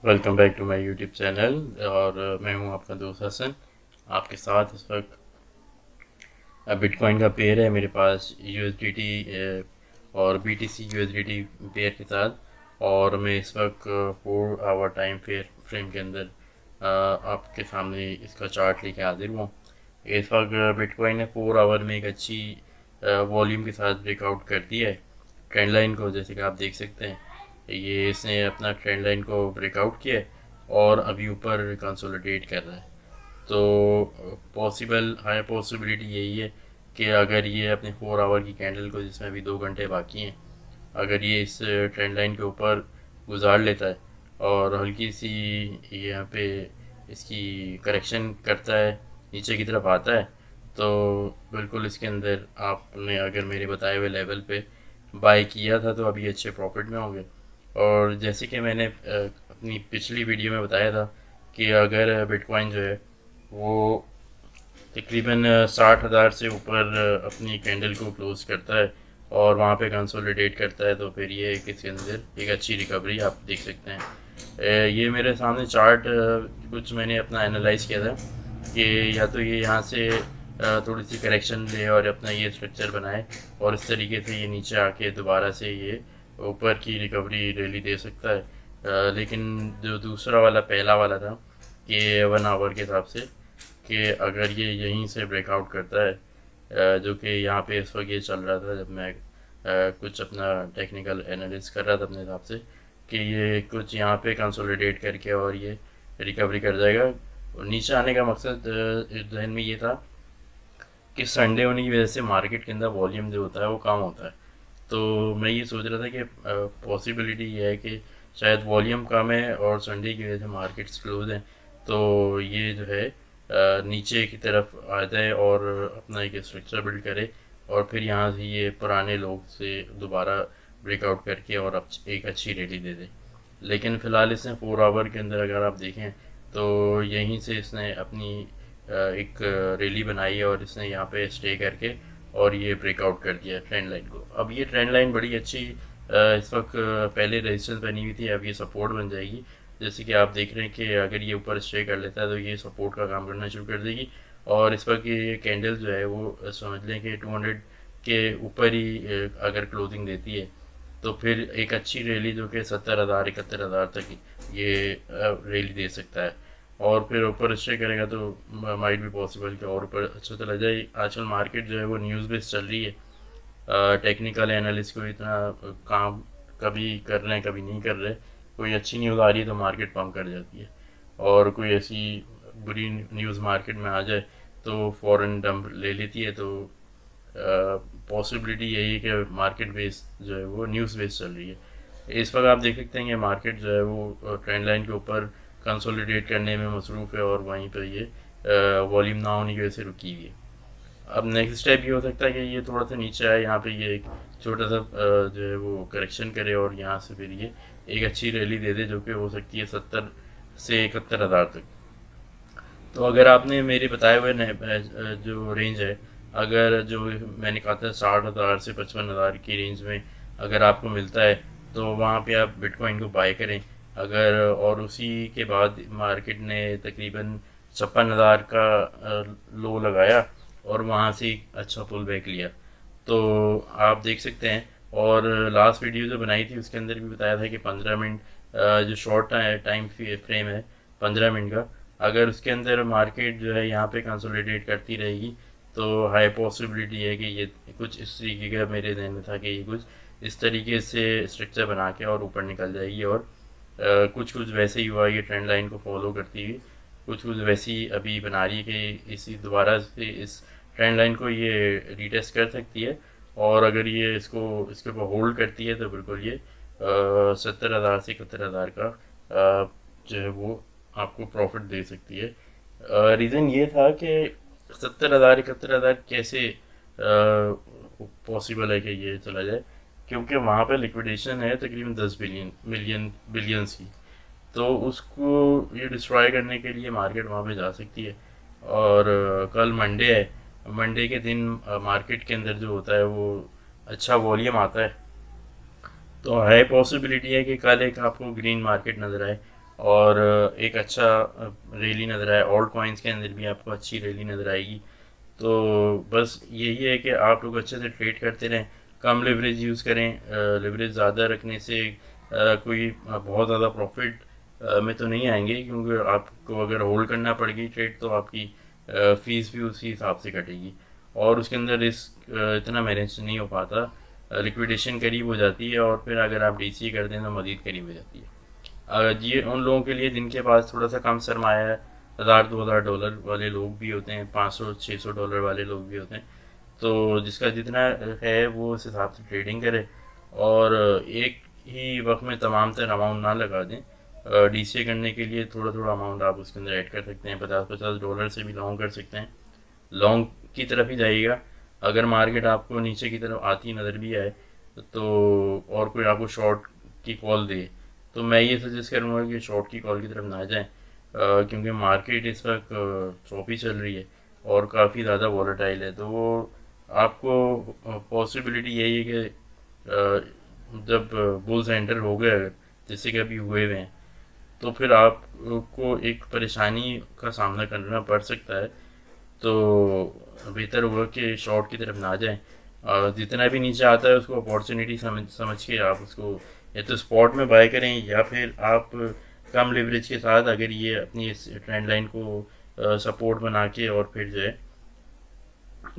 Welcome back to my YouTube channel. और मैं हूं आपका दोस्त हसन। आपके साथ इस वक्त बिटकॉइन का पेयर है मेरे पास, यूएसडीटी और बीटीसी यूएसडीटी पेयर के साथ। और मैं इस वक्त 4 आवर टाइम फ्रेम के अंदर आपके सामने इसका चार्ट लेके हाजिर हुआ। इस वक्त बिटकॉइन ने 4 आवर में एक अच्छी वॉल्यूम के साथ ब्रेकआउट कर दिया है ट्रेंड लाइन को, जैसे कि आप देख सकते हैं। ये इसने अपना ट्रेंड लाइन को ब्रेकआउट किया है और अभी ऊपर कंसोलिडेट कर रहा है। तो पॉसिबल हाई पॉसिबिलिटी यही है कि अगर ये अपने 4 आवर की कैंडल को, जिसमें अभी 2 घंटे बाकी हैं, अगर ये इस ट्रेंड लाइन के ऊपर गुजार लेता है और हल्की सी यहाँ पे इसकी करेक्शन करता है, नीचे की तरफ आता है, तो बिल्कुल इसके अंदर आपने अगर मेरे बताए हुए लेवल पे बाय किया था तो अभी अच्छे प्रॉफिट में होंगे। और जैसे कि मैंने अपनी पिछली वीडियो में बताया था कि अगर बिटकॉइन जो है वो तकरीबन 60,000 से ऊपर अपनी कैंडल को क्लोज करता है और वहाँ पे कंसोलिडेट करता है, तो फिर ये इसके अंदर एक अच्छी रिकवरी आप देख सकते हैं। ये मेरे सामने चार्ट कुछ मैंने अपना एनालाइज किया था कि या तो ये यहाँ से थोड़ी सी करेक्शन ले और अपना ये स्ट्रक्चर बनाए और इस तरीके से ये नीचे आके दोबारा से ये ऊपर की रिकवरी रैली दे सकता है। लेकिन जो दूसरा वाला पहला वाला था कि 1 आवर के हिसाब से, कि अगर ये यहीं से ब्रेकआउट करता है, जो कि यहाँ पे इस वक्त ये चल रहा था जब मैं कुछ अपना टेक्निकल एनालिसिस कर रहा था अपने हिसाब से, कि ये कुछ यहाँ पे कंसोलिडेट करके और ये रिकवरी कर जाएगा। और नीचे आने का मकसद जहन में ये था कि संडे होने की वजह से मार्केट के अंदर वॉल्यूम जो होता है वो कम होता है। तो मैं ये सोच रहा था कि पॉसिबिलिटी ये है कि शायद वॉल्यूम कम है और संडे की वजह से मार्केट्स क्लोज हैं, तो ये जो है नीचे की तरफ आ जाए और अपना एक स्ट्रक्चर बिल्ड करे और फिर यहाँ से ये पुराने लोग से दोबारा ब्रेकआउट करके और अब एक अच्छी रैली दे दे। लेकिन फ़िलहाल इसने 4 आवर के अंदर अगर आप देखें तो यहीं से इसने अपनी एक रैली बनाई है और इसने यहाँ पे स्टे करके और ये ब्रेकआउट कर दिया ट्रेंड लाइन को। अब ये ट्रेंड लाइन बड़ी अच्छी इस वक्त पहले रेजिस्टेंस बनी हुई थी, अब ये सपोर्ट बन जाएगी। जैसे कि आप देख रहे हैं कि अगर ये ऊपर स्टे कर लेता है तो ये सपोर्ट का काम करना शुरू कर देगी। और इस वक्त ये कैंडल जो है वो समझ लें कि 200 के ऊपर ही अगर क्लोजिंग देती है तो फिर एक अच्छी रैली जो कि 70,000 71,000 तक ये रैली दे सकता है। और फिर ऊपर स्टे करेगा तो माइट भी पॉसिबल कि और ऊपर अच्छा चला जाए। आजकल मार्केट जो है वो न्यूज़ बेस्ड चल रही है, टेक्निकल एनालिस्ट को इतना काम कभी कर रहे हैं कभी नहीं कर रहे। कोई अच्छी न्यूज़ आ रही है तो मार्केट पम्प कर जाती है, और कोई ऐसी बुरी न्यूज़ मार्केट में आ जाए तो फ़ौरन डंप ले लेती है। तो पॉसिबिलिटी यही है कि मार्केट बेस जो है वो न्यूज़ बेस चल रही है। इस वक्त आप देख सकते हैं कि मार्केट जो है वो ट्रेंड लाइन के ऊपर कंसोलिडेट करने में मसरूफ़ है और वहीं पर ये वॉल्यूम ना होने की वजह से रुकी हुई है। अब नेक्स्ट स्टेप ये हो सकता है कि ये थोड़ा सा नीचे आए, यहाँ पे ये एक छोटा सा जो है वो करेक्शन करे और यहाँ से फिर ये एक अच्छी रैली दे दे जो कि हो सकती है 70 से 71,000 तक। तो अगर आपने मेरे बताए हुए जो रेंज है, अगर जो मैंने कहा था 60,000 से 55,000 की रेंज में अगर आपको मिलता है तो वहाँ पे आप बिटकॉइन को बाय करें। अगर और उसी के बाद मार्केट ने तकरीबन 56,000 का लो लगाया और वहाँ से एक अच्छा पुल बैक लिया, तो आप देख सकते हैं। और लास्ट वीडियो जो बनाई थी उसके अंदर भी बताया था कि 15 मिनट जो शॉर्ट टाइम फ्रेम है 15 मिनट का, अगर उसके अंदर मार्केट जो है यहाँ पे कंसोलिडेट करती रहेगी तो हाई पॉसिबिलिटी है कि ये कुछ इस तरीके का मेरे ध्यान में था कि ये कुछ इस तरीके से स्ट्रक्चर बना के और ऊपर निकल जाएगी। और कुछ कुछ वैसे ही हुआ, ये ट्रेंड लाइन को फॉलो करती हुई कुछ कुछ वैसी अभी बना रही है कि इसी दोबारा से इस ट्रेंड लाइन को ये रिटेस्ट कर सकती है। और अगर ये इसके ऊपर होल्ड करती है तो बिल्कुल ये 70,000 से 71,000 का जो है वो आपको प्रॉफिट दे सकती है। रीज़न ये था कि 70,000 71,000 कैसे पॉसिबल है कि ये चला जाए, क्योंकि वहाँ पे लिक्विडेशन है तकरीबन 10 बिलियंस की। तो उसको ये डिस्ट्रॉय करने के लिए मार्केट वहाँ पे जा सकती है। और कल मंडे है, मंडे के दिन मार्केट के अंदर जो होता है वो अच्छा वॉल्यूम आता है, तो हाई पॉसिबिलिटी है कि कल एक आपको ग्रीन मार्केट नज़र आए। और एक अच्छा रैली नज़र आए। ऑल्ट कॉइन्स के अंदर भी आपको अच्छी रैली नज़र आएगी। तो बस यही है कि आप लोग अच्छे से ट्रेड करते रहें, कम लेवरेज यूज़ करें। लेवरेज ज़्यादा रखने से कोई बहुत ज़्यादा प्रॉफिट में तो नहीं आएंगे, क्योंकि आपको अगर होल्ड करना पड़ेगी ट्रेड तो आपकी फीस भी उसी हिसाब से कटेगी, और उसके अंदर रिस्क इतना मैनेज नहीं हो पाता। लिक्विडेशन करीब हो जाती है, और फिर अगर आप डीसी कर दें तो मज़ीद करीब हो जाती है। ये उन लोगों के लिए जिनके पास थोड़ा सा कम सरमाया है, 1000-2000 डॉलर वाले लोग भी होते हैं, 500-600 डॉलर वाले लोग भी होते हैं। तो जिसका जितना है वो उस हिसाब से ट्रेडिंग करे, और एक ही वक्त में तमाम तर अमाउंट ना लगा दें। डीसीए करने के लिए थोड़ा थोड़ा अमाउंट आप उसके अंदर ऐड कर सकते हैं, 50-50 डॉलर से भी लॉन्ग कर सकते हैं। लॉन्ग की तरफ ही जाइएगा। अगर मार्केट आपको नीचे की तरफ आती नज़र भी आए तो, और कोई आपको शॉर्ट की कॉल दे, तो मैं ये सजेस्ट करूँगा कि शॉर्ट की कॉल की तरफ ना जाएं, क्योंकि मार्केट इस वक्त चौपी चल रही है और काफ़ी ज़्यादा वॉलेटाइल है। तो वो आपको पॉसिबिलिटी यही है कि जब बुल्स एंटर हो गए अगर, जैसे कि अभी हुए हुए हैं, तो फिर आपको एक परेशानी का सामना करना पड़ सकता है। तो बेहतर होगा कि शॉर्ट की तरफ ना जाएं। जितना भी नीचे आता है उसको अपॉर्चुनिटी समझ समझ के आप उसको या तो स्पॉट में बाय करें, या फिर आप कम लेवरेज के साथ अगर ये अपनी इस ट्रेंड लाइन को सपोर्ट बना के, और फिर जो है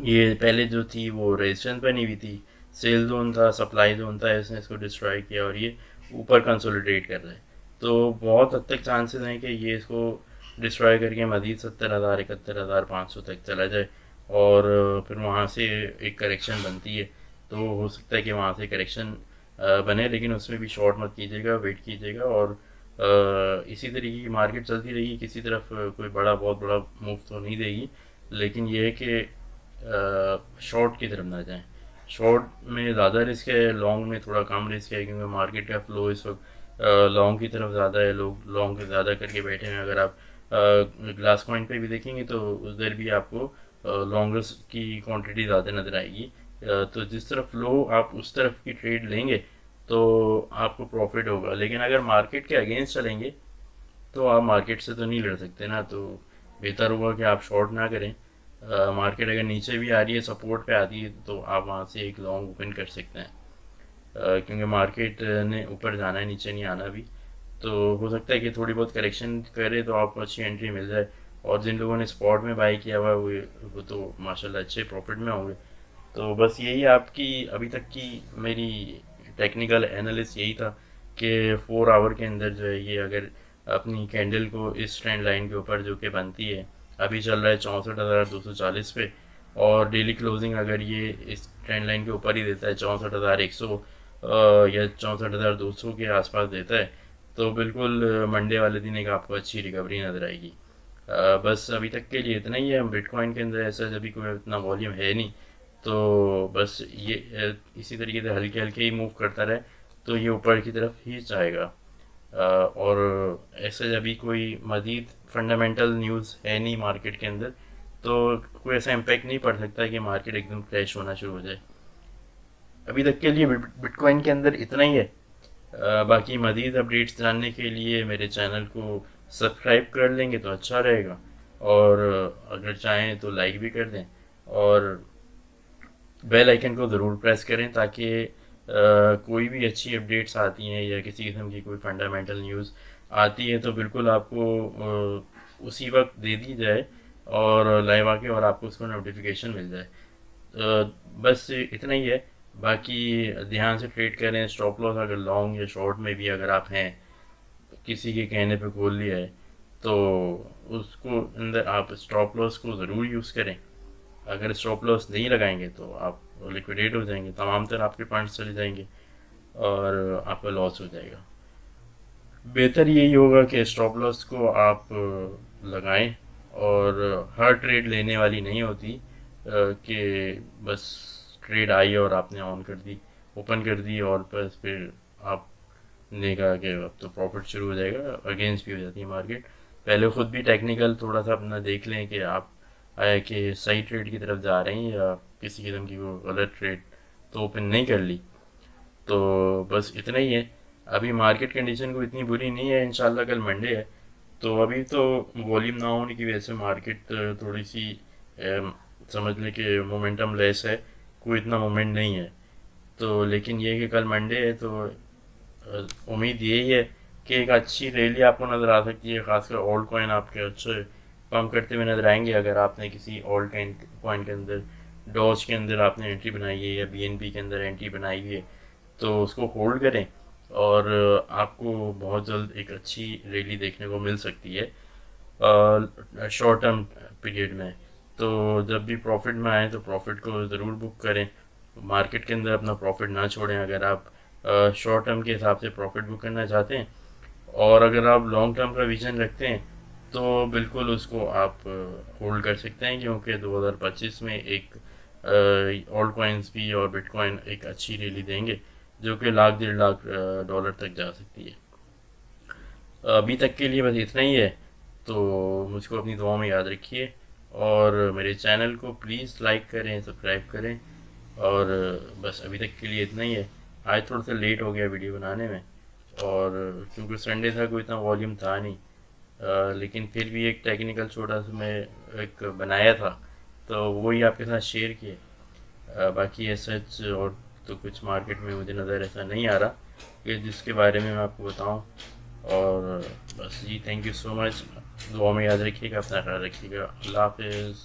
ये पहले जो थी वो रेजिस्टेंस बनी हुई थी, सेल जोन था, सप्लाई जोन था, इसने इसको डिस्ट्रॉय किया और ये ऊपर कंसोलिडेट कर रहा है। तो बहुत हद तक चांसेस हैं कि ये इसको डिस्ट्रॉय करके मजीद 70,000 71,500 तक चला जाए, और फिर वहाँ से एक करेक्शन बनती है। तो हो सकता है कि वहाँ से करेक्शन बने, लेकिन उसमें भी शॉर्ट मत कीजिएगा, वेट कीजिएगा, और इसी तरीके की मार्केट चलती रहेगी। किसी तरफ कोई बहुत बड़ा मूव तो नहीं देगी, लेकिन ये है कि शॉर्ट की तरफ ना जाएं। शॉर्ट में ज़्यादा रिस्क है, लॉन्ग में थोड़ा कम रिस्क है, क्योंकि मार्केट का फ्लो इस वक्त लॉन्ग की तरफ ज़्यादा है, लोग लॉन्ग ज़्यादा करके बैठे हैं। अगर आप ग्लास पॉइंट पे भी देखेंगे तो उधर भी आपको लॉन्गर्स की क्वांटिटी ज़्यादा नज़र आएगी। तो जिस तरफ फ्लो आप उस तरफ की ट्रेड लेंगे तो आपको प्रॉफिट होगा, लेकिन अगर मार्केट के अगेंस्ट चलेंगे तो आप मार्केट से तो नहीं लड़ सकते ना। तो बेहतर होगा कि आप शॉर्ट ना करें। मार्केट अगर नीचे भी आ रही है, सपोर्ट पे आती है, तो आप वहाँ से एक लॉन्ग ओपन कर सकते हैं। क्योंकि मार्केट ने ऊपर जाना है, नीचे नहीं आना भी। तो हो सकता है कि थोड़ी बहुत करेक्शन करे तो आपको अच्छी एंट्री मिल जाए, और जिन लोगों ने स्पॉट में बाई किया हुआ है वो तो माशाल्लाह अच्छे प्रॉफिट में होंगे। तो बस यही आपकी अभी तक की मेरी टेक्निकल एनालिसिस यही था कि 4 आवर के अंदर जो है ये अगर अपनी कैंडल को इस ट्रेंड लाइन के ऊपर जो कि बनती है, अभी चल रहा है 64,240 पे, और डेली क्लोजिंग अगर ये इस ट्रेंड लाइन के ऊपर ही देता है 64,100 या 64,200 के आसपास देता है, तो बिल्कुल मंडे वाले दिन एक आपको अच्छी रिकवरी नज़र आएगी। बस अभी तक के लिए इतना ही है। बिटकॉइन के अंदर ऐसा अभी कोई इतना वॉल्यूम है नहीं, तो बस ये इसी तरीके से हल्के हल्के ही मूव करता रहे तो ये ऊपर की तरफ ही जाएगा। और ऐसे अभी कोई मज़ीद फंडामेंटल न्यूज़ है नहीं मार्केट के अंदर, तो कोई ऐसा इम्पैक्ट नहीं पड़ सकता कि मार्केट एकदम क्रैश होना शुरू हो जाए। अभी तक के लिए बिटकॉइन के अंदर इतना ही है। बाकी मज़ीद अपडेट्स जानने के लिए मेरे चैनल को सब्सक्राइब कर लेंगे तो अच्छा रहेगा, और अगर चाहें तो लाइक भी कर दें, और बेल आइकन को ज़रूर प्रेस करें, ताकि कोई भी अच्छी अपडेट्स आती हैं या किसी किस्म की कोई फंडामेंटल न्यूज़ आती है तो बिल्कुल आपको उसी वक्त दे दी जाए, और लाइव आके और आपको उसका नोटिफिकेशन मिल जाए। बस इतना ही है। बाकी ध्यान से ट्रेड करें। स्टॉप लॉस अगर लॉन्ग या शॉर्ट में भी अगर आप हैं, किसी के कहने पे खोल लिया है, तो उसको अंदर आप स्टॉप लॉस को ज़रूर यूज़ करें। अगर स्टॉप लॉस नहीं लगाएंगे तो आप लिक्विडेट हो जाएंगे, तमाम तरह आपके फंड्स चले जाएंगे और आपका लॉस हो जाएगा। बेहतर यही होगा कि स्टॉप लॉस को आप लगाएं, और हर ट्रेड लेने वाली नहीं होती कि बस ट्रेड आई और आपने ऑन कर दी, ओपन कर दी, और बस फिर आपने कहा कि अब तो प्रॉफिट शुरू हो जाएगा। अगेंस्ट भी हो जाती है मार्केट। पहले खुद भी टेक्निकल थोड़ा सा अपना देख लें कि आप आया कि सही ट्रेड की तरफ जा रहे हैं या किसी किस्म की वो गलत ट्रेड तो ओपन नहीं कर ली। तो बस इतना ही है। अभी मार्केट कंडीशन को इतनी बुरी नहीं है, इंशाल्लाह कल मंडे है, तो अभी तो वॉल्यूम ना होने की वजह से मार्केट थोड़ी सी समझ लें कि मोमेंटम लेस है, कोई इतना मोमेंट नहीं है। तो लेकिन ये है कि कल मंडे है, तो उम्मीद यही है कि एक अच्छी रैली आपको नज़र आ सकती है, खासकर ओल्ड कॉइन आपके अच्छे पंप करते हुए नजर आएंगे। अगर आपने किसी ओल्ड कॉइन के अंदर, डॉज के अंदर आपने एंट्री बनाई है या बीएनबी के अंदर एंट्री बनाई है, तो उसको होल्ड करें, और आपको बहुत जल्द एक अच्छी रैली देखने को मिल सकती है शॉर्ट टर्म पीरियड में। तो जब भी प्रॉफिट में आए तो प्रॉफिट को ज़रूर बुक करें, मार्केट के अंदर अपना प्रॉफिट ना छोड़ें अगर आप शॉर्ट टर्म के हिसाब से प्रॉफिट बुक करना चाहते हैं। और अगर आप लॉन्ग टर्म का विजन रखते हैं तो बिल्कुल उसको आप होल्ड कर सकते हैं, क्योंकि 2025 में एक ओल्ड कॉइन्स भी और बिटकॉइन एक अच्छी रैली देंगे जो कि लाख 1.5 लाख डॉलर तक जा सकती है। अभी तक के लिए बस इतना ही है, तो मुझको अपनी दुआ में याद रखिए, और मेरे चैनल को प्लीज़ लाइक करें, सब्सक्राइब करें, और बस अभी तक के लिए इतना ही है। आज थोड़ा सा लेट हो गया वीडियो बनाने में, और क्योंकि संडे था कोई इतना वॉल्यूम था नहीं, लेकिन फिर भी एक टेक्निकल छोटा सा मैं एक बनाया था, तो वही आपके साथ शेयर किए। बाकी ये सच और तो कुछ मार्केट में मुझे नज़र ऐसा नहीं आ रहा कि जिसके बारे में मैं आपको बताऊं। और बस जी, थैंक यू सो मच, दुआ में याद रखिएगा, अपना ख्याल रखिएगा, अल्लाह हाफिज़।